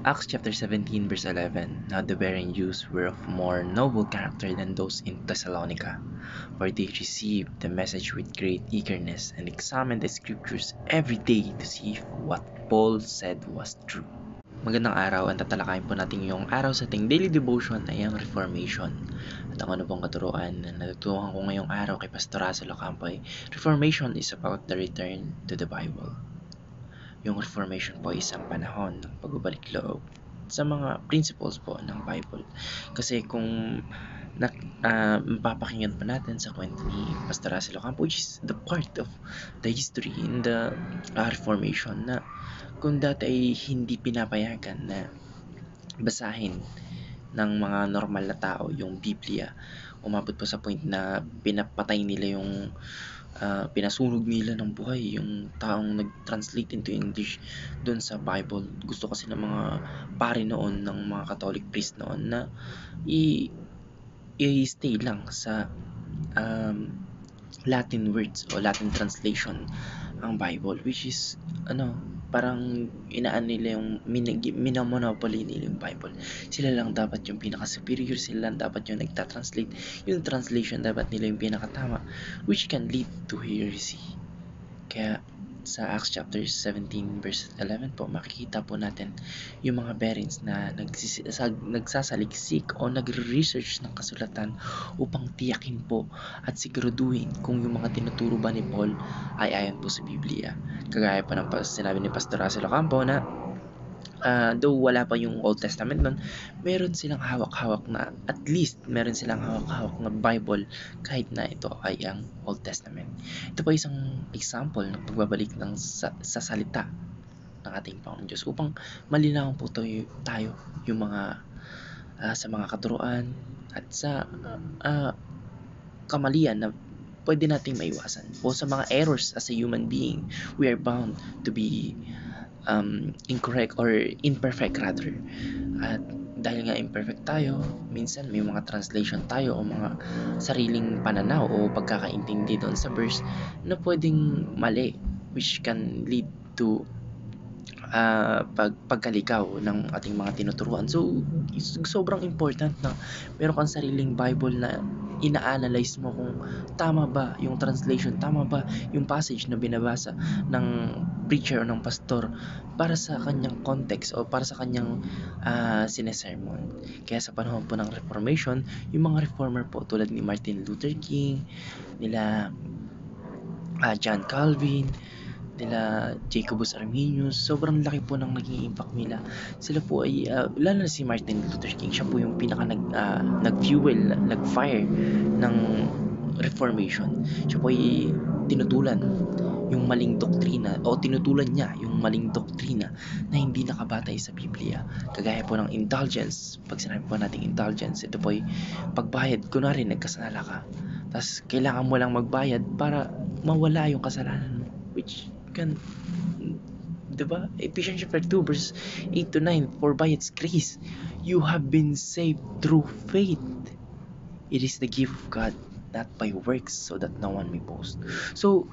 Acts chapter 17 verse 11. Now the Berean Jews were of more noble character than those in Thessalonica, for they received the message with great eagerness and examined the scriptures every day to see if what Paul said was true. Magandang araw, ang tatalakayin po natin yung araw sa ating daily devotion ay ang Reformation. At ang ano pong katuruan na natutuhan ko ngayong araw kay Pastor Russell Ocampo ay Reformation is about the return to the Bible. Yung Reformation po ay isang panahon ng pagbabalik loob sa mga principles po ng Bible. Kasi kung mapapakinggan pa natin sa kwento ni Pastor Russell Ocampo, which is the part of the history in the Reformation, na kung dati ay hindi pinapayagan na basahin ng mga normal na tao yung Biblia, umabot po sa point na pinapatay nila yung pinasunog nila ng buhay yung taong nag-translate into English doon sa Bible. Gusto kasi ng mga pare noon, ng mga Catholic priest noon, na i-stay lang sa Latin words o Latin translation ang Bible, which is parang inaan nila yung minamonopoly nila yung Bible. Sila lang dapat yung pinaka-superior, sila lang dapat yung nagta-translate. Yung translation dapat nila yung pinakatama, which can lead to heresy. Kaya sa Acts chapter 17 verse 11 po, makikita po natin yung mga Bereans na nagsasaliksik o nagre-research ng kasulatan upang tiyakin po at siguraduhin kung yung mga tinuturo ba ni Paul ay ayon po sa Biblia. Kagaya pa ng sinabi ni Pastor Russell Ocampo na though wala pa yung Old Testament nun, meron silang hawak-hawak na, at least meron silang hawak-hawak na Bible kahit na ito ay ang Old Testament. Ito pa isang example ng pagbabalik ng sa salita ng ating Panginoon Diyos upang malinawan po tayo yung mga sa mga katuruan at sa kamalian na pwede nating maiwasan, o sa mga errors as a human being. We are bound to be incorrect or imperfect rather. At dahil nga imperfect tayo, minsan may mga translation tayo o mga sariling pananaw o pagkakaintindi doon sa verse na pwedeng mali, which can lead to pagkalikaw ng ating mga tinuturuan. So sobrang important na meron kang sariling Bible na ina-analyze mo kung tama ba yung translation, tama ba yung passage na binabasa ng preacher o ng pastor para sa kanyang context o para sa kanyang sinesermon. Kaya sa panahon po ng Reformation, yung mga reformer po tulad ni Martin Luther King, nila John Calvin, nila Jacobus Arminius, sobrang laki po ng naging impact nila. Sila po ay lalo na si Martin Luther King, siya po yung pinaka nag-fuel, nag-fire ng Reformation. Siya po ay tinutulan yung maling doktrina, o tinutulan niya yung maling doktrina na hindi nakabatay sa Biblia. Kagaya po ng indulgence. Pag sinabi po natin indulgence, ito po ay pagbayad. Kunwari nagkasala ka, tapos kailangan mo lang magbayad para mawala yung kasalanan mo, which can, diba? Ephesians chapter 2 verse 8 to 9, for by its grace you have been saved through faith. It is the gift of God, not by works, so that no one may boast. So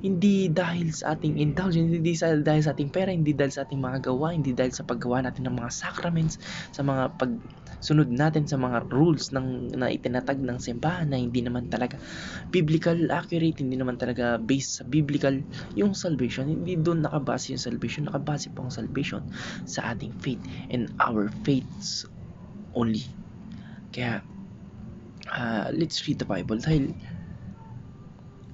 hindi dahil sa ating indulgence, hindi dahil sa ating pera, hindi dahil sa ating mga gawa, hindi dahil sa paggawa natin ng mga sacraments, sa mga pagsunod natin sa mga rules na itinatag ng simbahan na hindi naman talaga biblical accurate, hindi naman talaga based sa biblical yung salvation. Hindi doon nakabase yung salvation. Nakabase po ang salvation sa ating faith and our faiths only. Kaya let's read the Bible, dahil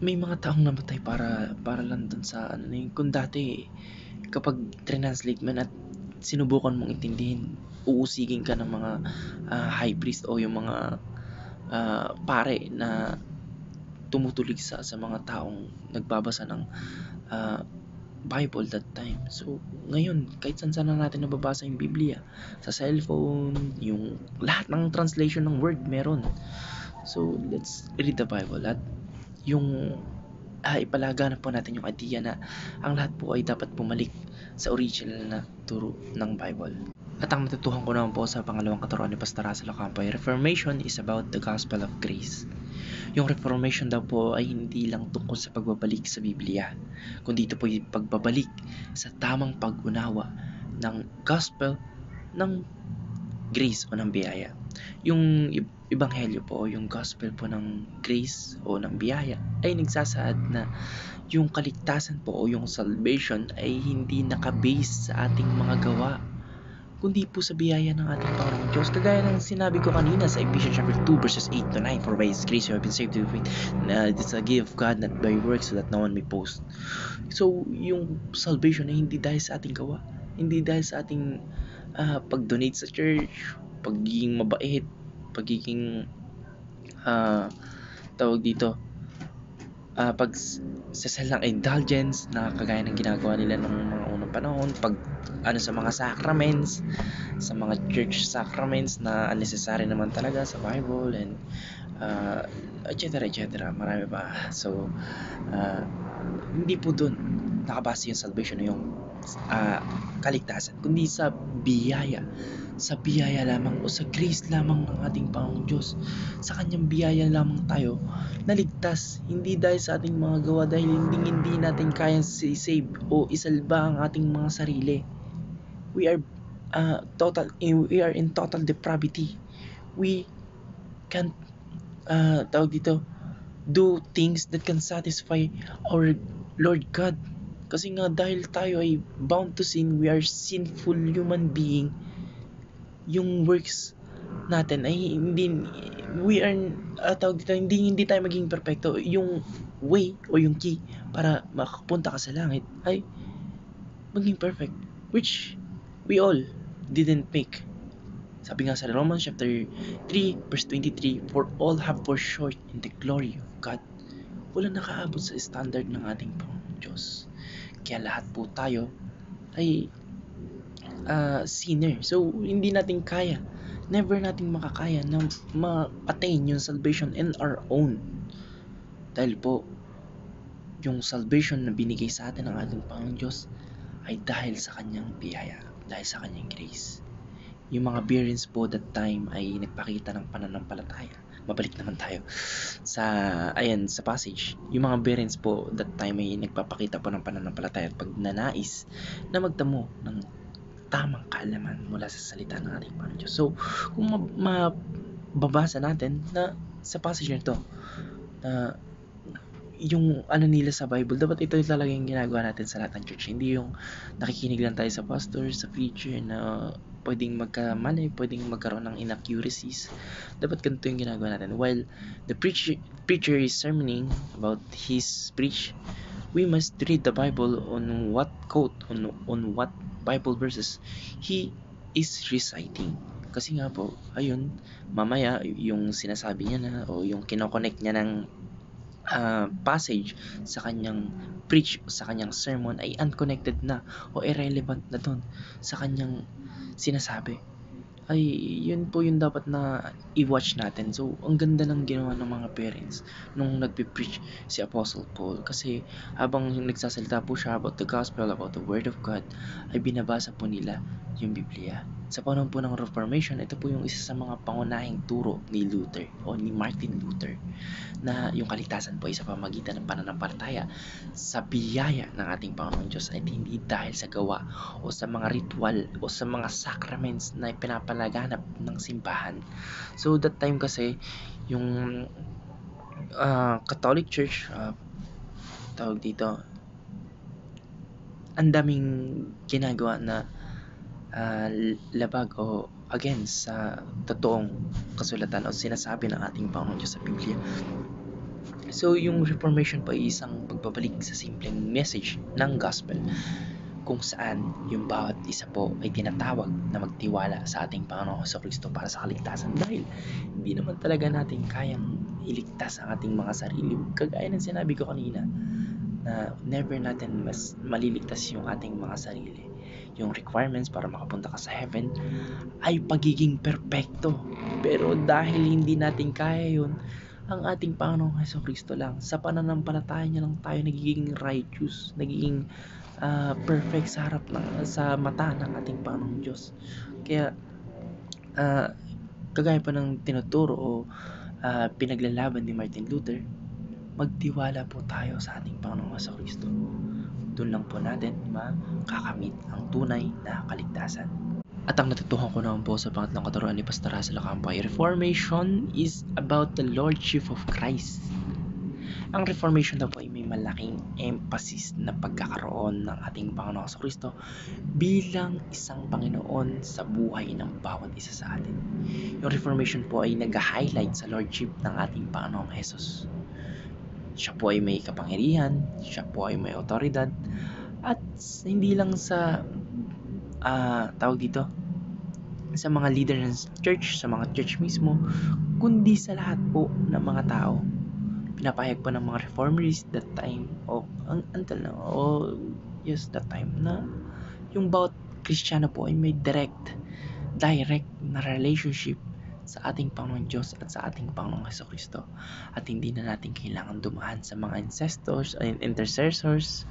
may mga taong namatay para lang dun sa kung dati kapag translate man at sinubukan mong intindihin, uusigin ka ng mga high priest o yung mga pare na tumutulig sa mga taong nagbabasa ng Bible that time. So ngayon, kahit saan na natin nababasa yung Biblia, sa cellphone, yung lahat ng translation ng word meron. So let's read the Bible at yung ipalaganap po natin yung idea na ang lahat po ay dapat bumalik sa original na turo ng Bible. At ang natutuhan ko naman po sa pangalawang katuruan ni Pastor Russell Ocampo, Reformation is about the gospel of grace. Yung Reformation daw po ay hindi lang tungkol sa pagbabalik sa Biblia, kundi ito po ay pagbabalik sa tamang pag-unawa ng gospel ng grace o ng biyaya. Yung ebanghelyo po, yung gospel po ng grace o ng biyaya ay nagsasaad na yung kaligtasan po o yung salvation ay hindi nakabase sa ating mga gawa, kundi po sa biyaya ng ating Panginoong Diyos. Kagaya ng sinabi ko kanina sa Ephesians chapter 2 verses 8 to 9, for by His grace you have been saved through faith. It's a gift of God, not by works, so that no one may boast. So, yung salvation ay hindi dahil sa ating gawa, hindi dahil sa ating pag-donate sa church, pagiging mabait, pagiging tawag dito, pag sasal ng indulgence na kagaya ng ginagawa nila nung mga unang panahon, pag sa mga sacraments, sa mga church sacraments na unnecessary naman talaga sa Bible, and etc. Marami pa. So hindi po dun nakabase yung salvation na yung kaligtasan, kundi sa biyaya lamang o sa grace lamang ng ating Panginoong Diyos. Sa kanyang biyaya lamang tayo naligtas, hindi dahil sa ating mga gawa, dahil hindi natin kayang save o isalba ang ating mga sarili. We are in total depravity. We can't do things that can satisfy our Lord God. Kasi nga dahil tayo ay bound to sin, we are sinful human being. Yung works natin ay hindi tayo maging perfecto. Yung way o yung key para makapunta ka sa langit ay maging perfect, which we all didn't make. Sabi nga sa Romans chapter 3 verse 23, for all have fallen short in the glory of God. Wala nakaabot sa standard ng ating Panginoon Diyos. Kaya lahat po tayo ay sinner. So hindi natin kaya, never natin makakaya na ma-attain yung salvation in our own. Dahil po yung salvation na binigay sa atin ng ating Panginoon Diyos ay dahil sa kanyang biyaya, dahil sa kanyang grace. Yung mga bearings po that time ay nagpakita ng pananampalataya. Mabalik naman tayo sa passage. Yung mga bearings po that time ay nagpapakita po ng pananampalataya at pagnanais na magtamo ng tamang kaalaman mula sa salita ng ating Panginoon Diyos. So, kung mababasa natin na sa passage nito, yung nila sa Bible, dapat ito talaga yung ginagawa natin sa lahat ng church. Hindi yung nakikinig lang tayo sa pastor, sa preacher na pwedeng magkamali, pwedeng magkaroon ng inaccuracies. Dapat ganito yung ginagawa natin. While the preacher is sermoning about his preach, we must read the Bible on what quote, on what Bible verses he is reciting. Kasi nga po, ayun, mamaya yung sinasabi niya na o yung kinoconnect niya ng passage sa kanyang preach o sa kanyang sermon ay unconnected na o irrelevant na dun sa kanyang sinasabi. Ay yun po yung dapat na i-watch natin. So ang ganda ng ginawa ng mga parents nung nagpe-preach si Apostle Paul, kasi habang nagsasalita po siya about the gospel, about the word of God, ay binabasa po nila yung Biblia. Sa panahon po ng Reformation, ito po yung isa sa mga pangunahing turo ni Luther o ni Martin Luther, na yung kaligtasan po ay sa pamamagitan ng pananampalataya sa biyaya ng ating Panginoon Diyos at hindi dahil sa gawa o sa mga ritual o sa mga sacraments na pinapalaganap ng simbahan. So that time kasi yung Catholic Church, tawag dito, ang daming ginagawa na labag o against sa totoong kasulatan o sinasabi ng ating Panginoon Diyos sa Biblia. So yung Reformation po ay isang pagbabalik sa simpleng message ng gospel, kung saan yung bawat isa po ay tinatawag na magtiwala sa ating Panginoong Jesucristo para sa kaligtasan, dahil hindi naman talaga natin kayang iligtas ang ating mga sarili. Kagaya ng sinabi ko kanina, na never natin mas maliligtas yung ating mga sarili. Yung requirements para makapunta ka sa heaven ay pagiging perpekto. Pero dahil hindi natin kaya yun, ang ating Panginoong Jesucristo lang, sa pananampalataya niya lang tayo nagiging righteous, nagiging perfect sa mata ng ating Panginoong Diyos. Kaya kagaya pa ng tinuturo o pinaglalaban ni Martin Luther, magtiwala po tayo sa ating Panginoong Jesucristo. Doon lang po natin makakamit ang tunay na kaligtasan. At ang natutuhan ko naman po sa pangatlong katuruan ni Pastor Russell Ocampo ay Reformation is about the Lordship of Christ. Ang Reformation daw po ay may malaking emphasis na pagkakaroon ng ating Panginoong Kristo bilang isang Panginoon sa buhay ng bawat isa sa atin. Yung Reformation po ay nag-highlight sa Lordship ng ating Panginoong Jesus. Siya po ay may kapangyarihan, siya po ay may otoridad, at hindi lang sa tawag dito, sa mga leader ng church, sa mga church mismo, kundi sa lahat po ng mga tao. Pinapahayag pa ng mga reformers that time until now, that time na yung bawat Kristiyano po ay may direct na relationship sa ating Panginoong Diyos at sa ating Panginoong Jesucristo. At hindi na natin kailangan dumaan sa mga intercessors,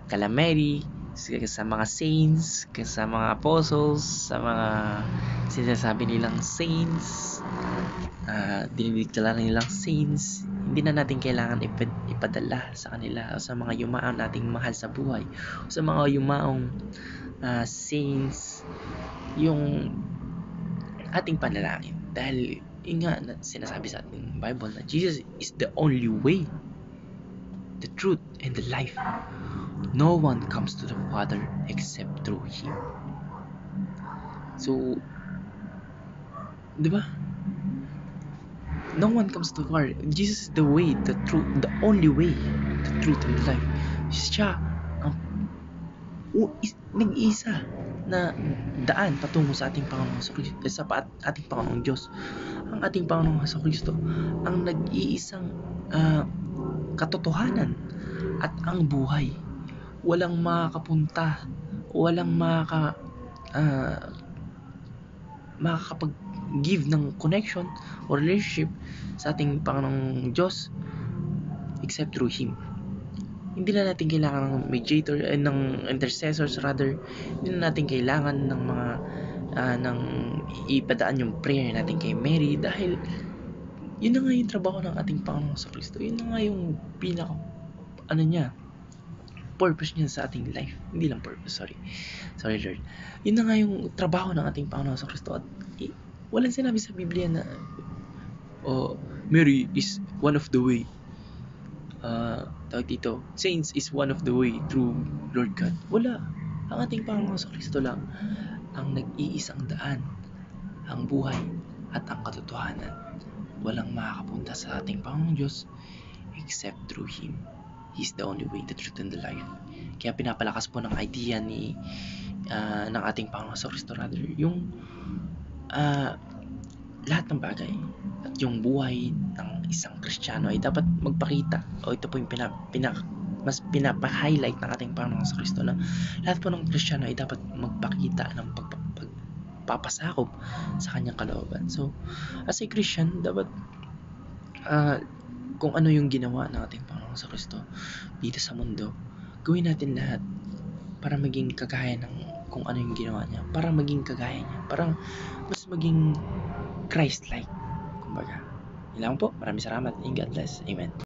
calamari, sa mga saints, sa mga apostles, sa mga sinasabi nilang saints, dinidiklara nilang saints. Hindi na natin kailangan ipadala sa kanila o sa mga yumaong nating mahal sa buhay o sa mga yumaong saints yung ating panalangin. Dahil nga sinasabi sa ating Bible na Jesus is the only way, the truth, and the life. No one comes to the Father except through Him. So, di ba? No one comes to the Father. Jesus is the way, the truth, the only way, the truth, and the life. Siya ang nag-iisa na daan patungo sa ating Panginoong Jesucristo, sa ating Panginoong Diyos. Ang ating Panginoong Jesucristo ang nag-iisang katotohanan at ang buhay. Walang makakapunta, walang makakapag-give ng connection or relationship sa ating Panginoong Diyos except through Him. Hindi na natin kailangan ng mediator, ng intercessors rather. Hindi na natin kailangan ng mga ng ipadaan yung prayer natin kay Mary, dahil yun na nga yung trabaho ng ating Panginoong Jesucristo. Yun na nga yung pinaka purpose niya sa ating life. Hindi lang purpose, sorry Lord. Yun na nga yung trabaho ng ating Panginoong Jesucristo. At walang sinabi sa Biblia na Mary is one of the way. Tawag dito, saints is one of the way through Lord God. Wala. Ang ating Panginoong Jesucristo lang ang nag-iisang daan, ang buhay at ang katotohanan. Walang makakapunta sa ating Panginoong Diyos except through Him. He's the only way, the truth, and the life. Kaya pinapalakas po ng idea ng ating Panginoong Jesucristo rather yung lahat ng bagay at yung buhay ng isang Kristiyano ay dapat magpakita, o ito po yung mas pinapa-highlight ng ating Panginoong Jesucristo, na lahat po ng Kristiyano ay dapat magpakita ng pagpapasakop sa kanyang kalooban. So, as a Christian, dapat kung ano yung ginawa ng ating Panginoong Jesucristo dito sa mundo, gawin natin lahat para maging kagaya ng kung ano yung ginawa niya, para maging kagaya niya, parang mas maging Christ-like, kumbaga. Yun lang po. Maraming salamat and God bless. Amen.